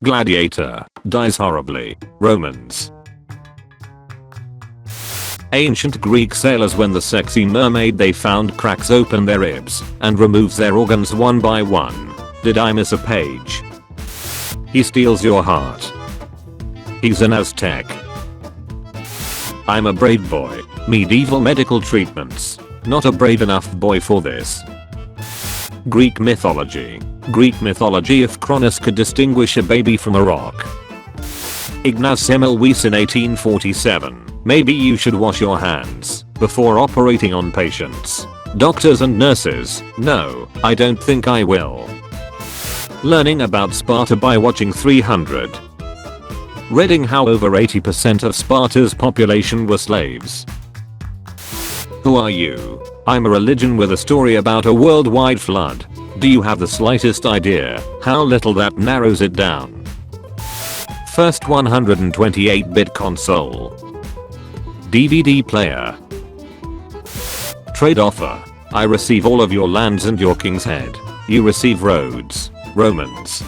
Gladiator, dies horribly. Romans. Ancient Greek sailors, when the sexy mermaid they found cracks open their ribs and removes their organs one by one. Did I miss a page? He steals your heart. He's an Aztec. I'm a brave boy. Medieval medical treatments. Not a brave enough boy for this. Greek mythology. Greek mythology. If Cronus could distinguish a baby from a rock. Ignaz Semmelweis in 1847. Maybe you should wash your hands before operating on patients. Doctors and nurses. No, I don't think I will. Learning about Sparta by watching 300. Reading how over 80% of Sparta's population were slaves. Who are you? I'm a religion with a story about a worldwide flood. Do you have the slightest idea how little that narrows it down? First 128-bit console. DVD player. Trade offer. I receive all of your lands and your king's head. You receive roads. Romans.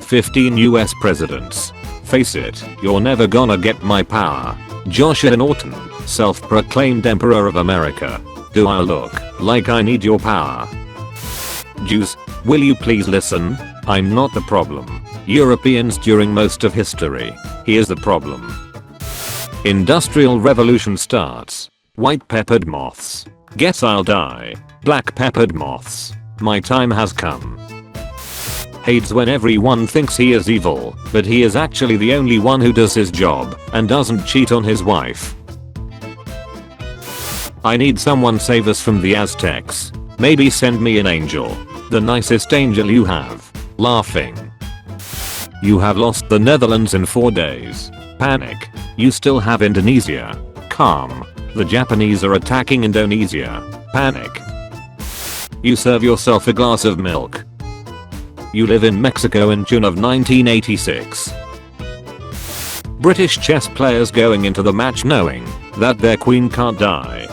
15 US presidents. Face it, you're never gonna get my power. Joshua Norton, self-proclaimed Emperor of America. Do I look like I need your power? Jews, will you please listen? I'm not the problem. Europeans during most of history. Here's the problem. Industrial revolution starts. White peppered moths. Guess I'll die. Black peppered moths. My time has come. Hates when everyone thinks he is evil, but he is actually the only one who does his job and doesn't cheat on his wife. I need someone save us from the Aztecs. Maybe send me an angel. The nicest angel you have. Laughing. You have lost the Netherlands in 4 days. Panic. You still have Indonesia. Calm. The Japanese are attacking Indonesia. Panic. You serve yourself a glass of milk. You live in Mexico in June of 1986. British chess players going into the match knowing that their queen can't die.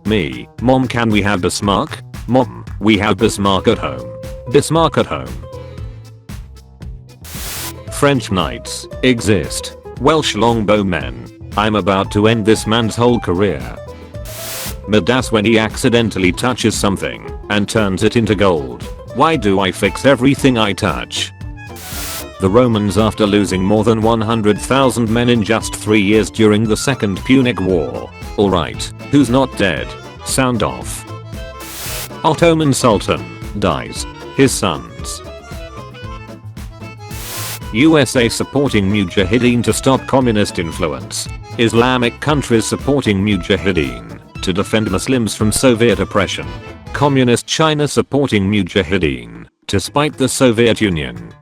Me, Mom, can we have Bismarck? Mom, we have Bismarck at home. Bismarck at home. French knights exist. Welsh longbowmen. I'm about to end this man's whole career. Midas when he accidentally touches something and turns it into gold. Why do I fix everything I touch? The Romans, after losing more than 100,000 men in just 3 years during the Second Punic War. Alright, who's not dead? Sound off. Ottoman Sultan dies. His sons. USA supporting Mujahideen to stop communist influence. Islamic countries supporting Mujahideen to defend Muslims from Soviet oppression. Communist China supporting Mujahideen to spite the Soviet Union.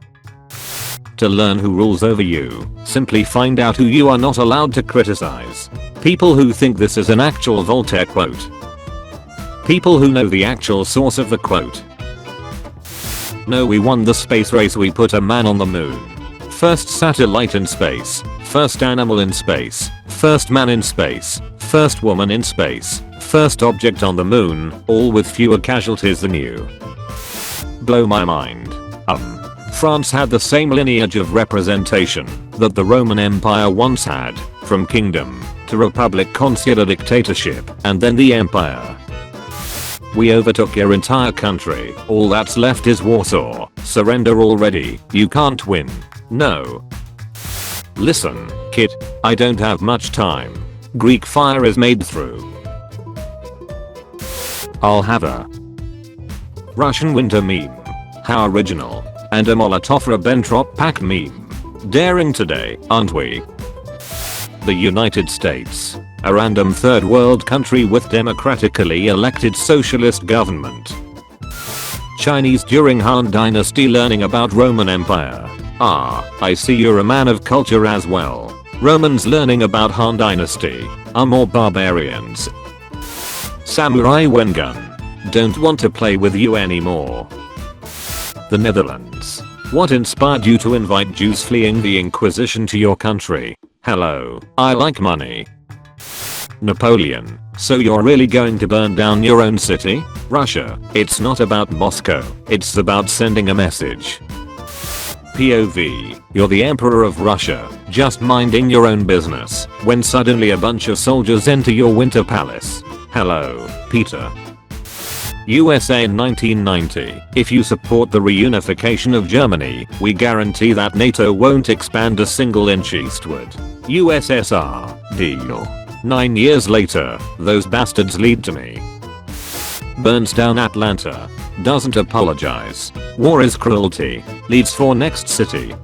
To learn who rules over you, simply find out who you are not allowed to criticize. People who think this is an actual Voltaire quote. People who know the actual source of the quote. No, we won the space race, we put a man on the moon. First satellite in space, first animal in space, first man in space, first woman in space, first object on the moon, all with fewer casualties than you. Blow my mind. France had the same lineage of representation that the Roman Empire once had, from kingdom to republic, consular dictatorship, and then the empire. We overtook your entire country, all that's left is Warsaw. Surrender already, you can't win. No. Listen, kid, I don't have much time. Greek fire is made through. I'll have a Russian winter meme. How original. And a Molotov-Ribbentrop pact meme. Daring today, aren't we? The United States. A random third world country with democratically elected socialist government. Chinese during Han Dynasty learning about Roman Empire. Ah, I see you're a man of culture as well. Romans learning about Han Dynasty are more barbarians. Samurai Wengun. Don't want to play with you anymore. The Netherlands. What inspired you to invite Jews fleeing the Inquisition to your country? Hello, I like money. Napoleon, so you're really going to burn down your own city? Russia, it's not about Moscow, it's about sending a message. POV, you're the emperor of Russia, just minding your own business, when suddenly a bunch of soldiers enter your winter palace. Hello, Peter. USA in 1990, if you support the reunification of Germany, we guarantee that NATO won't expand a single inch eastward. USSR, deal. 9 years later, those bastards lead to me. Burns down Atlanta. Doesn't apologize. War is cruelty. Leads for next city.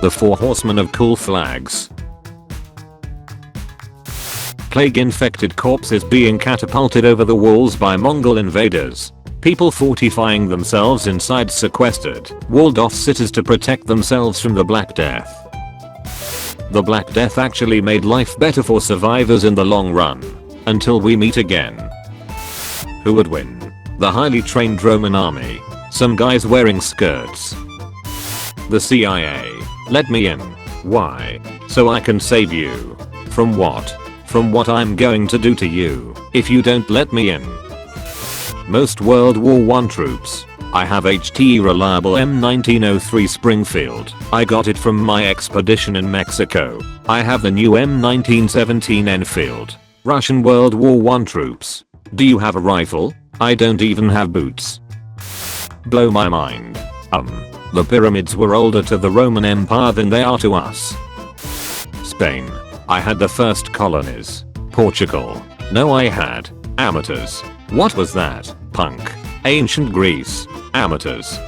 The 4 horsemen of cool flags. Plague-infected corpses being catapulted over the walls by Mongol invaders. People fortifying themselves inside sequestered, walled-off cities to protect themselves from the Black Death. The Black Death actually made life better for survivors in the long run. Until we meet again. Who would win? The highly trained Roman army. Some guys wearing skirts. The CIA. Let me in. Why? So I can save you. From what? From what I'm going to do to you if you don't let me in. Most World War I troops. I have HTE reliable M1903 Springfield. I got it from my expedition in Mexico. I have the new M1917 Enfield. Russian World War I troops. Do you have a rifle? I don't even have boots. Blow my mind. The pyramids were older to the Roman Empire than they are to us. Spain. I had the first colonies. Portugal. No, I had. Amateurs. What was that? Punk. Ancient Greece. Amateurs.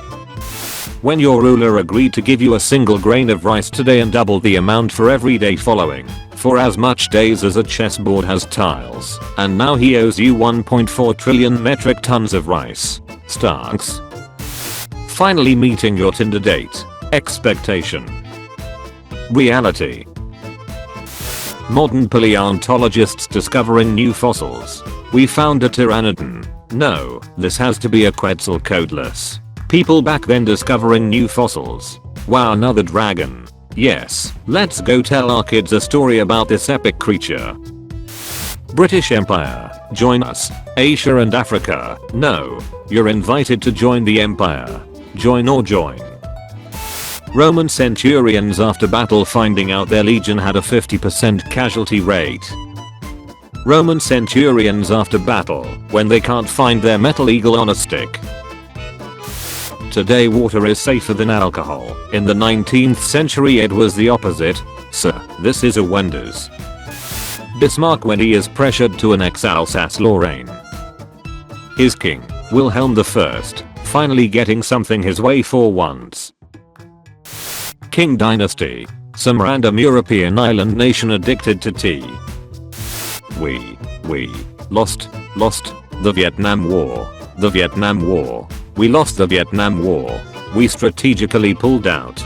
When your ruler agreed to give you a single grain of rice today and double the amount for every day following, for as much days as a chessboard has tiles, and now he owes you 1.4 trillion metric tons of rice. Starks. Finally meeting your Tinder date. Expectation. Reality. Modern paleontologists discovering new fossils. We found a pteranodon. No, this has to be a Quetzalcoatlus. People back then discovering new fossils. Wow, another dragon. Yes, let's go tell our kids a story about this epic creature. British Empire, join us. Asia and Africa, no. You're invited to join the empire. Join or join. Roman centurions after battle finding out their legion had a 50% casualty rate. Roman centurions after battle when they can't find their metal eagle on a stick. Today water is safer than alcohol. In the 19th century it was the opposite. Sir, this is a wonders. Bismarck when he is pressured to annex Alsace-Lorraine. His king, Wilhelm I, finally getting something his way for once. Qing dynasty. Some random European island nation addicted to tea. We lost the Vietnam War. The Vietnam War. We lost the Vietnam War. We strategically pulled out.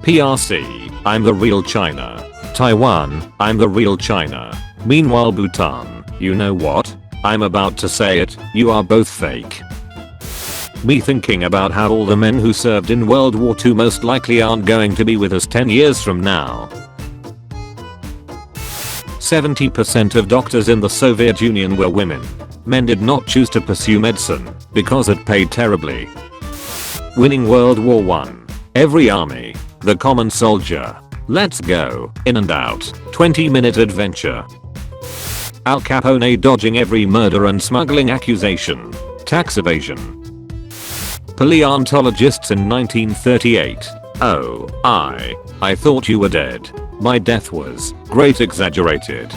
PRC, I'm the real China. Taiwan, I'm the real China. Meanwhile Bhutan, you know what? I'm about to say it, you are both fake. Me thinking about how all the men who served in World War II most likely aren't going to be with us 10 years from now. 70% of doctors in the Soviet Union were women. Men did not choose to pursue medicine because it paid terribly. Winning World War I. Every army. The common soldier. Let's go. In and out. 20-minute adventure. Al Capone dodging every murder and smuggling accusation. Tax evasion. Paleontologists in 1938. Oh, I thought you were dead. My death was great exaggerated.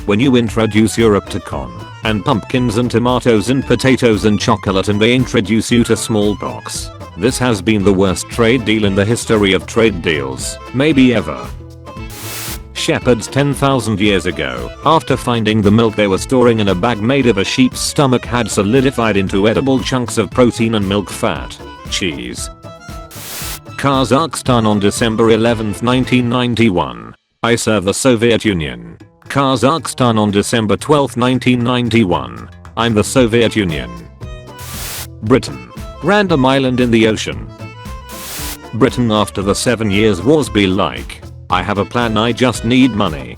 When you introduce Europe to corn and pumpkins and tomatoes and potatoes and chocolate and they introduce you to smallpox. This has been the worst trade deal in the history of trade deals, maybe ever. Shepherds 10,000 years ago, after finding the milk they were storing in a bag made of a sheep's stomach had solidified into edible chunks of protein and milk fat. Cheese. Kazakhstan on December 11, 1991. I serve the Soviet Union. Kazakhstan on December 12, 1991. I'm the Soviet Union. Britain. Random island in the ocean. Britain after the 7 Years' Wars be like. I have a plan, I just need money.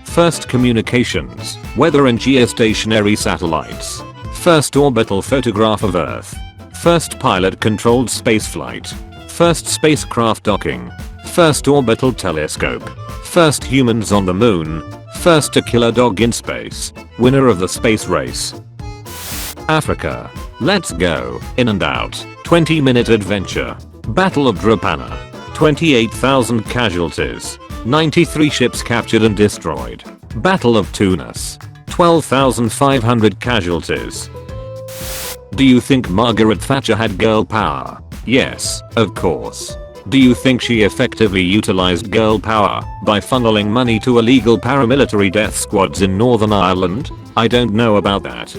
First communications, weather and geostationary satellites. First orbital photograph of Earth. First pilot-controlled spaceflight. First spacecraft docking. First orbital telescope. First humans on the moon. First to kill a dog in space. Winner of the space race. Africa. Let's go. In and out. 20-minute adventure. Battle of Drapana. 28,000 casualties. 93 ships captured and destroyed. Battle of Tunis. 12,500 casualties. Do you think Margaret Thatcher had girl power? Yes, of course. Do you think she effectively utilized girl power by funneling money to illegal paramilitary death squads in Northern Ireland? I don't know about that.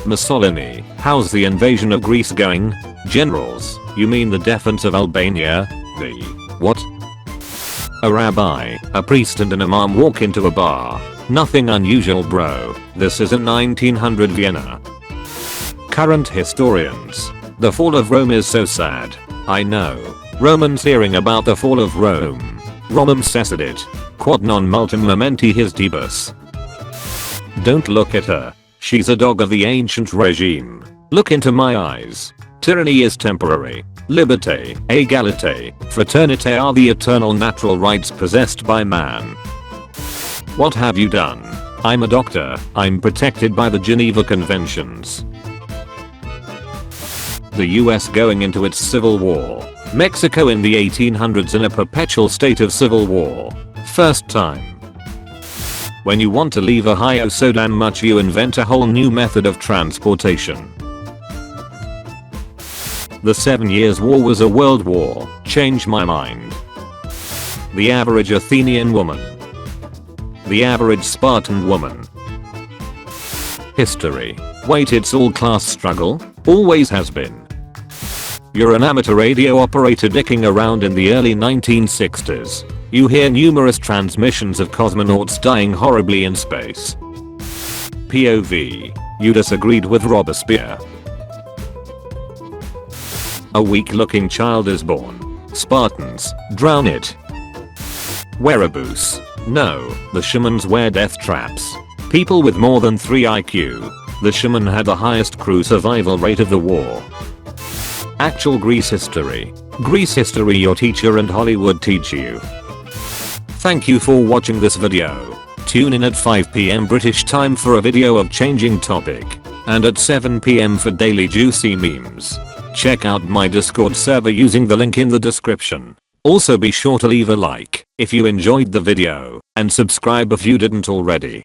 Mussolini, how's the invasion of Greece going? Generals, you mean the defense of Albania? The what? A rabbi, a priest and an imam walk into a bar. Nothing unusual, bro. This isn't 1900 Vienna. Current historians. The fall of Rome is so sad. I know. Romans hearing about the fall of Rome. Romum cessidit. Quod non multum mementi his debus. Don't look at her. She's a dog of the ancient regime. Look into my eyes. Tyranny is temporary. Liberté, égalité, fraternité are the eternal natural rights possessed by man. What have you done? I'm a doctor. I'm protected by the Geneva Conventions. The US going into its civil war. Mexico in the 1800s in a perpetual state of civil war. First time. When you want to leave Ohio so damn much you invent a whole new method of transportation. The 7 Years' War was a world war. Change my mind. The average Athenian woman. The average Spartan woman. History. Wait, it's all class struggle? Always has been. You're an amateur radio operator dicking around in the early 1960s. You hear numerous transmissions of cosmonauts dying horribly in space. POV. You disagreed with Robespierre. A weak-looking child is born. Spartans, drown it. Wereabouts. No, the shamans wear death traps. People with more than 3 IQ. The shaman had the highest crew survival rate of the war. Actual Greece history. Greece history your teacher and Hollywood teach you. Thank you for watching this video. Tune in at 5 PM British time for a video of changing topic. And at 7 PM for daily juicy memes. Check out my Discord server using the link in the description. Also be sure to leave a like if you enjoyed the video and subscribe if you didn't already.